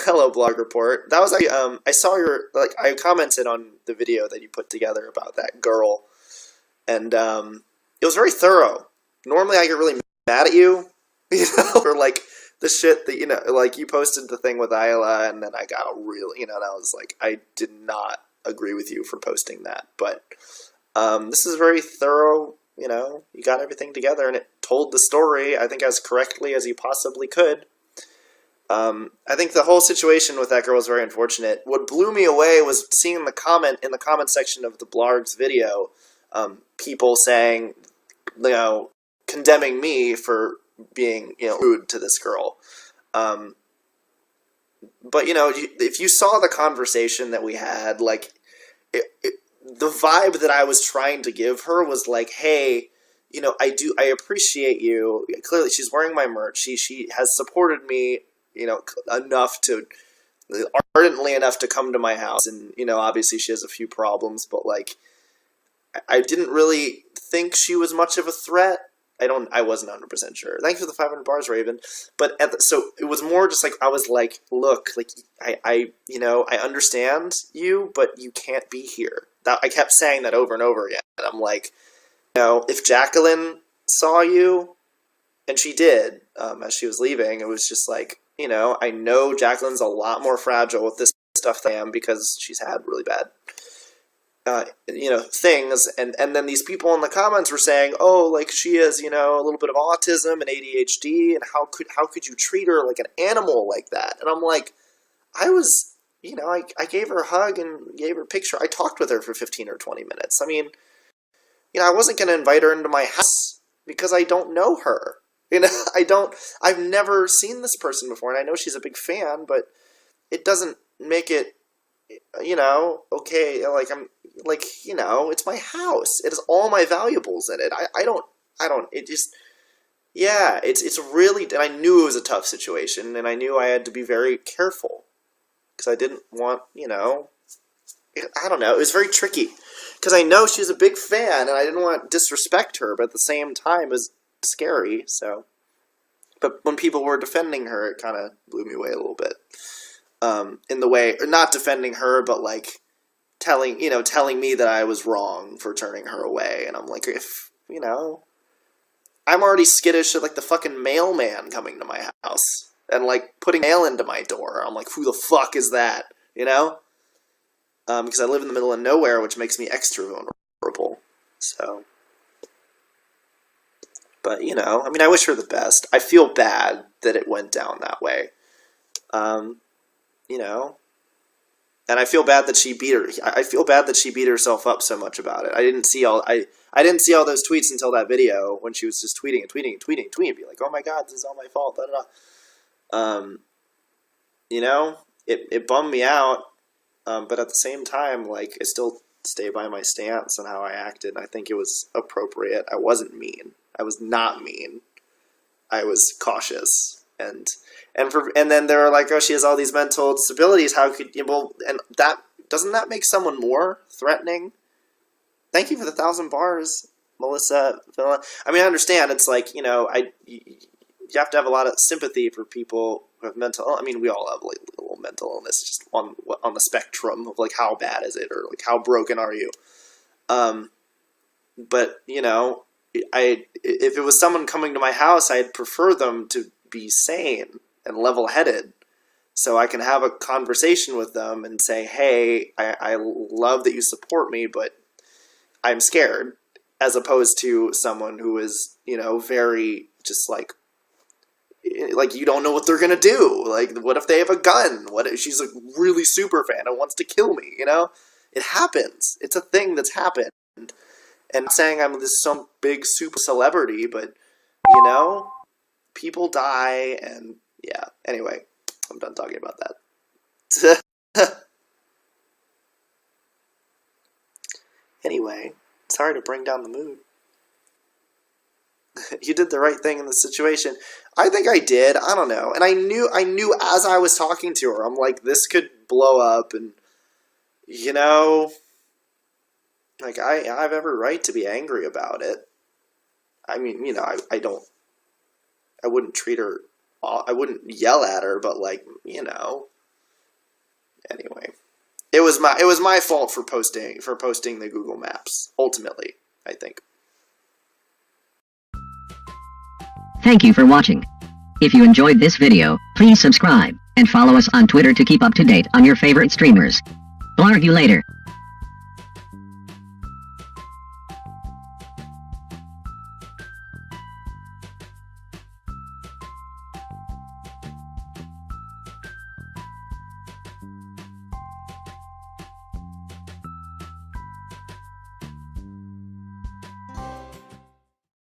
hello, Blog Report. That was I saw your I commented on the video that you put together about that girl, and it was very thorough. Normally, I get really mad at you, for like the shit that like you posted the thing with Isla, and then I got really, that was like I did not agree with you for posting that, but this is very thorough. You got everything together, and it told the story, I think, as correctly as you possibly could. I think the whole situation with that girl was very unfortunate. What blew me away was seeing in the comment section of the Blarg's video, people saying, condemning me for being, rude to this girl. But, if you saw the conversation that we had, like, the vibe that I was trying to give her was like, hey, I appreciate you. Clearly, she's wearing my merch. She has supported me, ardently enough to come to my house. And, obviously she has a few problems, but like, I didn't really think she was much of a threat. I wasn't 100% sure. Thanks for the 500 bars, Raven. But so it was more just like, I was like, look, like I understand you, but you can't be here. I kept saying that over and over again. And I'm like, if Jacqueline saw you, and she did, as she was leaving, it was just like, I know Jacqueline's a lot more fragile with this stuff than I am, because she's had really bad, things. And then these people in the comments were saying, oh, like she has, a little bit of autism and ADHD, and how could you treat her like an animal like that? And I'm like, I was, I gave her a hug and gave her a picture. I talked with her for 15 or 20 minutes. I mean, I wasn't going to invite her into my house because I don't know her. I've never seen this person before, and I know she's a big fan, but it doesn't make it, okay, it's my house. It has all my valuables in it. It just, yeah, it's really, and I knew it was a tough situation, and I knew I had to be very careful, because I didn't want, I don't know, it was very tricky, because I know she's a big fan, and I didn't want to disrespect her, but at the same time, it was scary. So, but when people were defending her, it kind of blew me away a little bit, in the way, or not defending her, but like telling me that I was wrong for turning her away. And I'm like, if I'm already skittish at like the fucking mailman coming to my house and like putting mail into my door. I'm like, who the fuck is that? Because I live in the middle of nowhere, which makes me extra vulnerable. So, but, I wish her the best. I feel bad that it went down that way. And I feel bad that she beat herself up so much about it. I didn't see all those tweets until that video, when she was just tweeting, be like, oh my god, this is all my fault, blah, blah, blah. It bummed me out, but at the same time, like, I still stay by my stance on how I acted. I think it was appropriate. I wasn't mean. I was not mean. I was cautious, and then they were like, oh, she has all these mental disabilities. How could you? Well, and that doesn't that make someone more threatening? Thank you for the 1,000 bars, Melissa. I mean, I understand. It's like, you have to have a lot of sympathy for people who have mental. I mean, we all have like a little mental illness, just on the spectrum of like how bad is it, or like how broken are you? But if it was someone coming to my house, I'd prefer them to be sane and level-headed, so I can have a conversation with them and say, hey, I love that you support me, but I'm scared, as opposed to someone who is, very just like you don't know what they're gonna do. Like, what if they have a gun? What if she's a really super fan and wants to kill me? It happens. It's a thing that's happened. And I'm saying I'm some big super celebrity, but, people die, and yeah. Anyway, I'm done talking about that. Anyway, sorry to bring down the mood. You did the right thing in the situation. I think I did. I don't know. And I knew as I was talking to her, I'm like, this could blow up, and, like, I have every right to be angry about it. I mean, I wouldn't treat her, I wouldn't yell at her, but like, Anyway, it was my fault for posting the Google Maps. Ultimately, I think. Thank you for watching. If you enjoyed this video, please subscribe and follow us on Twitter to keep up to date on your favorite streamers. I'll argue later.